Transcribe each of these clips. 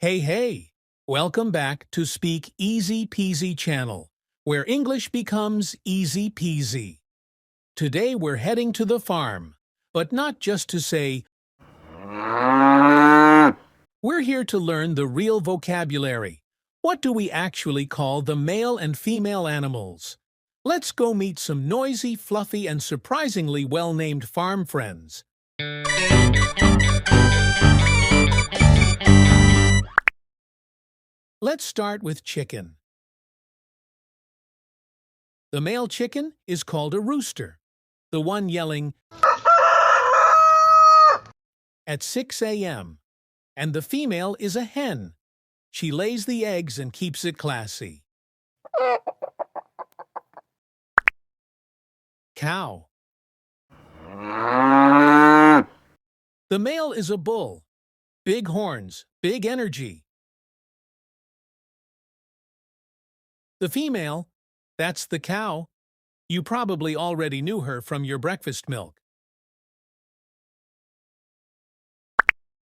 Hey, hey! Welcome back to Speak Easy Peasy channel, where English becomes easy peasy. Today we're heading to the farm, but not just to say, we're here to learn the real vocabulary. What do we actually call the male and female animals? Let's go meet some noisy, fluffy, and surprisingly well-named farm friends. Let's start with chicken. The male chicken is called a rooster, the one yelling at 6 a.m. And the female is a hen. She lays the eggs and keeps it classy. Cow. The male is a bull. Big horns, big energy. The female, that's the cow. You probably already knew her from your breakfast milk.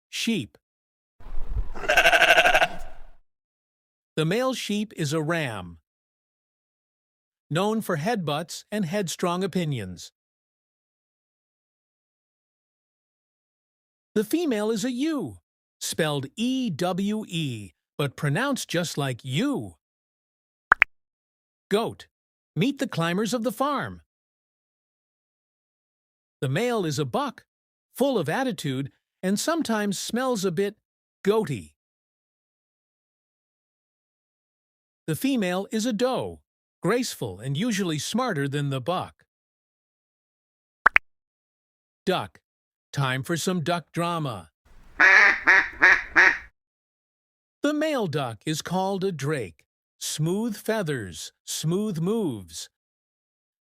Sheep. The male sheep is a ram, known for headbutts and headstrong opinions. The female is a ewe, spelled E-W-E, but pronounced just like you. Goat. Meet the climbers of the farm. The male is a buck, full of attitude, and sometimes smells a bit goaty. The female is a doe, graceful and usually smarter than the buck. Duck. Time for some duck drama. The male duck is called a drake. Smooth feathers, smooth moves.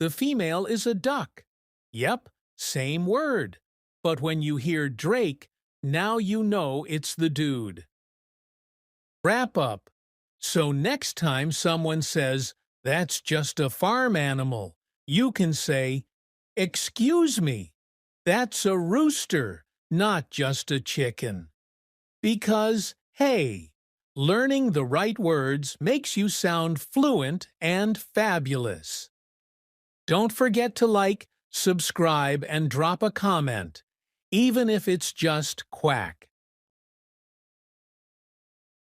The female is a duck. Yep, same word. But when you hear drake, now you know it's the dude. Wrap up. So next time someone says, "That's just a farm animal," you can say, "Excuse me, that's a rooster, not just a chicken." Because, hey, learning the right words makes you sound fluent and fabulous. Don't forget to like, subscribe, and drop a comment, even if it's just quack.